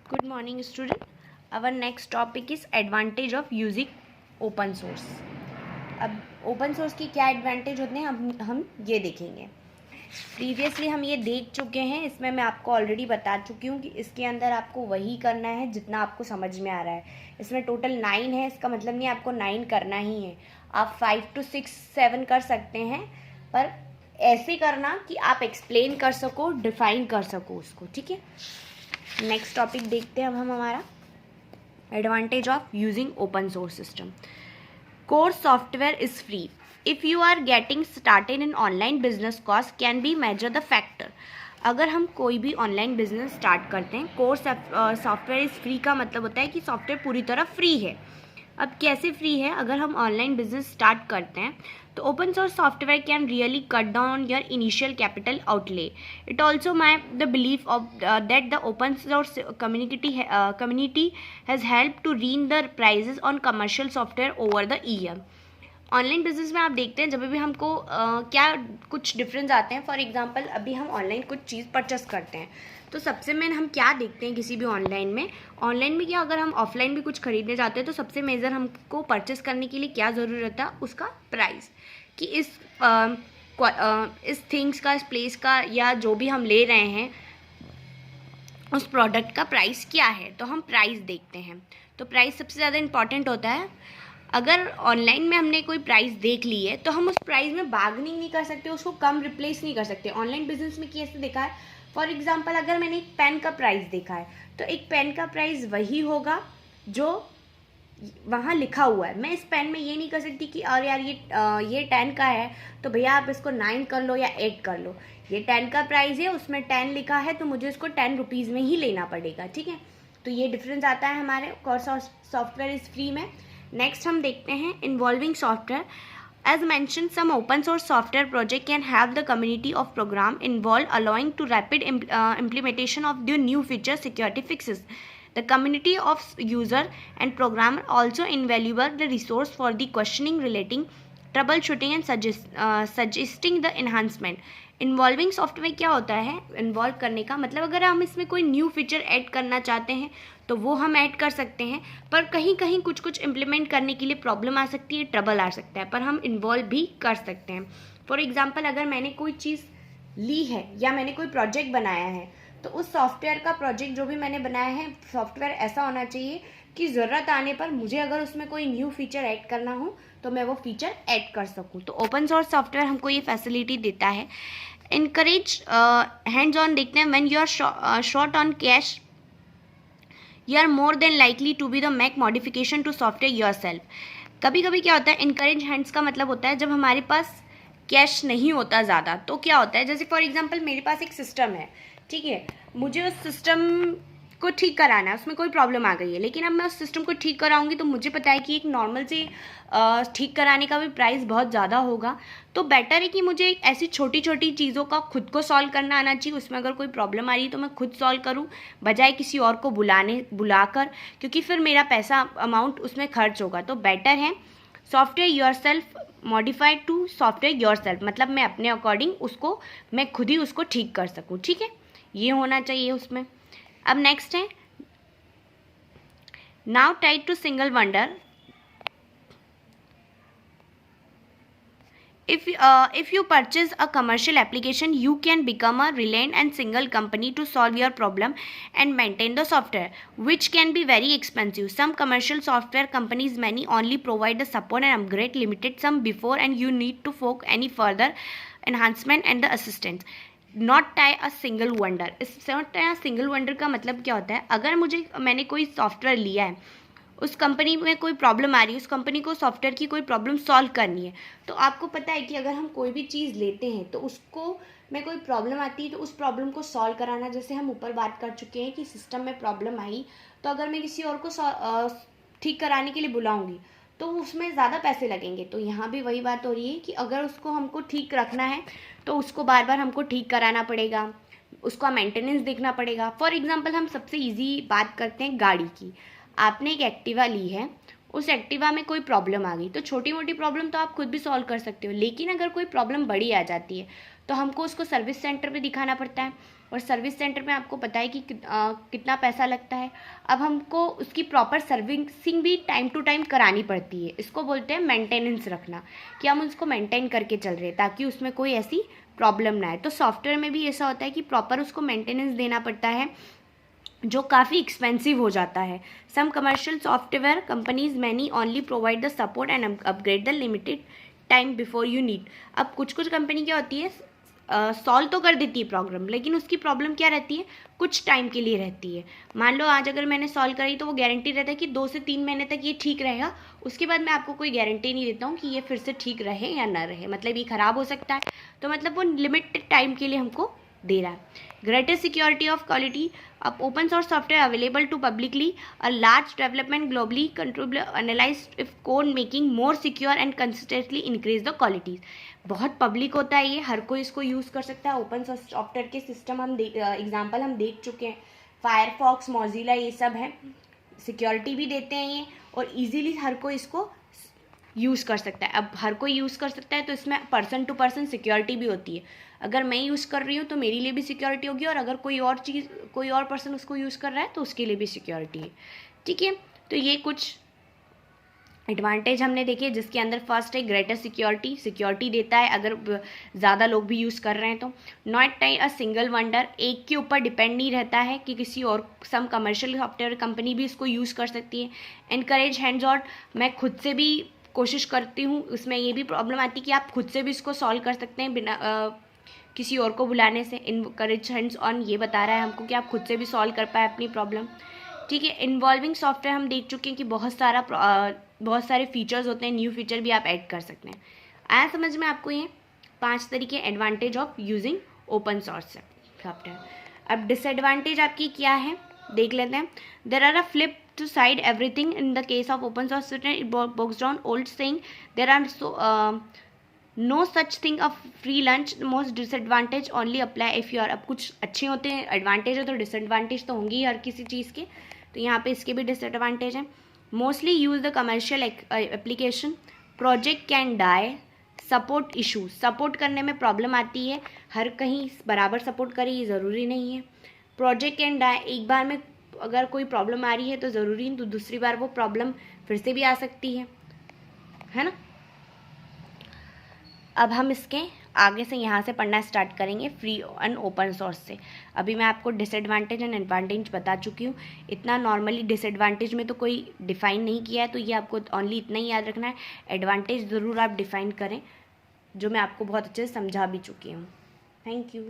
Good morning, student. Our next topic is advantage of using open source. अब open source की क्या advantage होते हैं हम ये देखेंगे. प्रीवियसली हम ये देख चुके हैं. इसमें मैं आपको ऑलरेडी बता चुकी हूँ कि इसके अंदर आपको वही करना है जितना आपको समझ में आ रहा है. इसमें टोटल 9 है. इसका मतलब नहीं आपको 9 करना ही है. आप 5 to 6, 7 कर सकते हैं, पर ऐसे करना कि आप एक्सप्लेन कर सको, डिफाइन कर सको उसको. ठीक है. नेक्स्ट टॉपिक देखते हैं अब हम हमारा advantage of using open source system. Course software is free. If you are getting started in online business cost can be major the factor. अगर हम कोई भी ऑनलाइन बिजनेस स्टार्ट करते हैं, कोर्स सॉफ्टवेयर इज़ फ्री का मतलब होता है कि सॉफ्टवेयर पूरी तरह फ्री है. अब कैसे फ्री है? अगर हम ऑनलाइन बिजनेस स्टार्ट करते हैं तो open source software can really cut down your initial capital outlay. It also my the belief of that the open source community has help to rein the prices on commercial software over the year. Online business में आप देखते हैं जब भी हमको क्या कुछ difference आते हैं. फॉर एग्जांपल अभी हम ऑनलाइन कुछ चीज़ परचेस करते हैं तो सबसे मेन हम क्या देखते हैं किसी भी ऑनलाइन में क्या, अगर हम ऑफलाइन भी कुछ खरीदने जाते हैं तो सबसे मेजर हमको परचेस करने के लिए क्या ज़रूरत है, उसका प्राइस. कि इस थिंग्स का, इस प्लेस का, या जो भी हम ले रहे हैं उस प्रोडक्ट का प्राइस क्या है, तो हम प्राइस देखते हैं. तो प्राइस सबसे ज़्यादा इंपॉर्टेंट होता है. अगर ऑनलाइन में हमने कोई प्राइस देख ली है तो हम उस प्राइस में बार्गेनिंग नहीं कर सकते, उसको कम रिप्लेस नहीं कर सकते. ऑनलाइन बिजनेस में कैसे देखा है? फॉर एग्जांपल अगर मैंने एक पेन का प्राइस देखा है तो एक पेन का प्राइस वही होगा जो वहाँ लिखा हुआ है. मैं इस पेन में ये नहीं कर सकती कि और यार ये 10 का है तो भैया आप इसको 9 कर लो या 8 कर लो. ये 10 का प्राइस है, उसमें 10 लिखा है तो मुझे इसको 10 रुपीज़ में ही लेना पड़ेगा. ठीक है. तो ये डिफरेंस आता है हमारे कोर्स सॉफ्टवेयर इज़ फ्री में. नेक्स्ट हम देखते हैं involving software. As mentioned, some open source software project can have the community of program involved, allowing to rapid implementation of the new feature security fixes. The community of user and programmer also invaluable the resource for the questioning, relating, troubleshooting and suggesting the enhancement. Involving software क्या होता है? Involve करने का मतलब अगर हम इसमें कोई न्यू फीचर ऐड करना चाहते हैं तो वो हम ऐड कर सकते हैं, पर कहीं कहीं कुछ इम्प्लीमेंट करने के लिए प्रॉब्लम आ सकती है, ट्रबल आ सकता है, पर हम इन्वॉल्व भी कर सकते हैं. फॉर एग्जांपल अगर मैंने कोई चीज़ ली है या मैंने कोई प्रोजेक्ट बनाया है तो उस सॉफ्टवेयर का प्रोजेक्ट जो भी मैंने बनाया है, सॉफ्टवेयर ऐसा होना चाहिए कि ज़रूरत आने पर मुझे अगर उसमें कोई न्यू फीचर ऐड करना हो तो मैं वो फीचर ऐड कर सकूँ. तो ओपन सोर्स सॉफ्टवेयर हमको ये फैसिलिटी देता है. इनकरेज हैंड्स ऑन देखते हैं. When you are short on cash you are more than likely to be the make modification to software yourself. कभी कभी क्या होता है, इनकरेज हैंड्स का मतलब होता है जब हमारे पास कैश नहीं होता ज़्यादा तो क्या होता है, जैसे फॉर एग्जांपल मेरे पास एक सिस्टम है. ठीक है. मुझे उस सिस्टम को ठीक कराना है, उसमें कोई प्रॉब्लम आ गई है, लेकिन अब मैं उस सिस्टम को ठीक कराऊंगी तो मुझे पता है कि एक नॉर्मल से ठीक कराने का भी प्राइस बहुत ज़्यादा होगा. तो बेटर है कि मुझे ऐसी छोटी छोटी चीज़ों का खुद को सॉल्व करना आना चाहिए. उसमें अगर कोई प्रॉब्लम आ रही है तो मैं खुद सॉल्व करूं बजाय किसी और को बुलाकर, क्योंकि फिर मेरा पैसा अमाउंट उसमें खर्च होगा. तो बेटर है software yourself modified to software yourself, मतलब मैं अपने अकॉर्डिंग उसको मैं खुद ही उसको ठीक कर सकूँ. ठीक है. ये होना चाहिए उसमें. अब नेक्स्ट है now tied to single vendor. If you purchase a commercial application, you can become a reliant and single company to solve your problem and maintain the software, which can be very expensive. Some commercial software companies many only provide the support and upgrade limited some before, and you need to fork any further enhancement and the assistance. Not tie a single vendor. इस not tie a single vendor का मतलब क्या होता है, अगर मैंने कोई software लिया है, उस कंपनी में कोई प्रॉब्लम आ रही है, उस कंपनी को सॉफ्टवेयर की कोई प्रॉब्लम सॉल्व करनी है, तो आपको पता है कि अगर हम कोई भी चीज़ लेते हैं तो उसको में कोई प्रॉब्लम आती है तो उस प्रॉब्लम को सॉल्व कराना, जैसे हम ऊपर बात कर चुके हैं कि सिस्टम में प्रॉब्लम आई तो अगर मैं किसी और को ठीक कराने के लिए बुलाऊंगी तो उसमें ज़्यादा पैसे लगेंगे. तो यहाँ भी वही बात हो रही है कि अगर उसको हमको ठीक रखना है तो उसको बार बार हमको ठीक कराना पड़ेगा, उसका मेंटेनेंस देखना पड़ेगा. फॉर एग्जांपल हम सबसे इजी बात करते हैं गाड़ी की. आपने एक एक्टिवा ली है, उस एक्टिवा में कोई प्रॉब्लम आ गई तो छोटी मोटी प्रॉब्लम तो आप खुद भी सॉल्व कर सकते हो, लेकिन अगर कोई प्रॉब्लम बड़ी आ जाती है तो हमको उसको सर्विस सेंटर पे दिखाना पड़ता है. और सर्विस सेंटर में आपको पता है कि कितना पैसा लगता है। अब हमको उसकी प्रॉपर सर्विसिंग भी टाइम टू टाइम करानी पड़ती है। इसको बोलते हैं मेंटेनेंस रखना, कि हम उसको मेंटेन करके चल रहे हैं ताकि उसमें कोई ऐसी प्रॉब्लम ना आए। तो सॉफ्टवेयर में भी ऐसा होता है कि प्रॉपर उसको मेंटेनेंस देना पड़ता है, जो काफ़ी एक्सपेंसिव हो जाता है। Some commercial software companies many only provide the support and upgrade the limited time before you need. अब कुछ कुछ कंपनी क्या होती है, सॉल्व तो कर देती है प्रॉब्लम, लेकिन उसकी प्रॉब्लम क्या रहती है, कुछ टाइम के लिए रहती है। मान लो आज अगर मैंने सॉल्व करी तो वो गारंटी रहता है कि 2 से 3 महीने तक ये ठीक रहेगा, उसके बाद मैं आपको कोई गारंटी नहीं देता हूँ कि ये फिर से ठीक रहे या ना रहे, मतलब ये ख़राब हो सकता है। तो मतलब वो लिमिटेड टाइम के लिए हमको दे रहा है। Greater security of quality. अब open source software available to publicly a large development globally control analyze if code making more secure and consistently increase the qualities. बहुत पब्लिक होता है ये, हर कोई इसको यूज़ कर सकता है। ओपन सोर्स सॉफ्टवेयर के सिस्टम हम एग्जाम्पल हम देख चुके हैं, फायरफॉक्स, मोजिला, ये सब हैं। सिक्योरिटी भी देते हैं ये, और इजीली हर कोई इसको यूज़ कर सकता है। अब हर कोई यूज़ कर सकता है तो इसमें पर्सन टू पर्सन सिक्योरिटी भी होती है। अगर मैं यूज़ कर रही हूँ तो मेरे लिए भी सिक्योरिटी होगी, और अगर कोई और पर्सन उसको यूज़ कर रहा है तो उसके लिए भी सिक्योरिटी है। ठीक है, तो ये कुछ एडवांटेज हमने देखे, जिसके अंदर फर्स्ट है ग्रेटर सिक्योरिटी देता है अगर ज़्यादा लोग भी यूज़ कर रहे हैं तो। Not time a single wonder, एक के ऊपर डिपेंड नहीं रहता है कि किसी और, सम कमर्शियल सॉफ्टवेयर कंपनी भी इसको यूज़ कर सकती है। एनकरेज हैंड्स ऑन, मैं खुद से भी कोशिश करती हूँ, उसमें ये भी प्रॉब्लम आती है कि आप खुद से भी इसको सॉल्व कर सकते हैं बिना किसी और को बुलाने से। इनकरेज हैंड्स ऑन ये बता रहा है हमको कि आप खुद से भी सॉल्व कर पाए अपनी प्रॉब्लम। ठीक है, इन्वॉल्विंग सॉफ्टवेयर हम देख चुके हैं कि बहुत सारे फीचर्स होते हैं, न्यू फीचर भी आप ऐड कर सकते हैं। आया समझ में आपको ये 5 तरीके advantage of using open source software. अब डिसएडवांटेज आपकी क्या है देख लेते हैं। There are a flip to side everything in the case of open source software. It boils down old saying, there are no such thing of free lunch. Most disadvantage only apply if you are। अब कुछ अच्छे होते हैं advantage है तो disadvantage तो होंगी हर किसी चीज़ के, तो यहाँ पे इसके भी डिसएडवांटेज हैं। Mostly use the commercial application, project can die, support issue, support करने में प्रॉब्लम आती है, हर कहीं बराबर सपोर्ट करे ये ज़रूरी नहीं है। प्रोजेक्ट कैन डाई, एक बार में अगर कोई प्रॉब्लम आ रही है तो ज़रूरी नहीं तो दूसरी बार वो प्रॉब्लम फिर से भी आ सकती है ना। अब हम इसके आगे से यहाँ से पढ़ना स्टार्ट करेंगे फ्री एंड ओपन सोर्स से। अभी मैं आपको डिसएडवांटेज एंड एडवांटेज बता चुकी हूँ। इतना नॉर्मली डिसएडवांटेज में तो कोई डिफ़ाइन नहीं किया है, तो ये आपको ओनली इतना ही याद रखना है। एडवांटेज ज़रूर आप डिफ़ाइन करें, जो मैं आपको बहुत अच्छे से समझा भी चुकी हूँ। Thank you.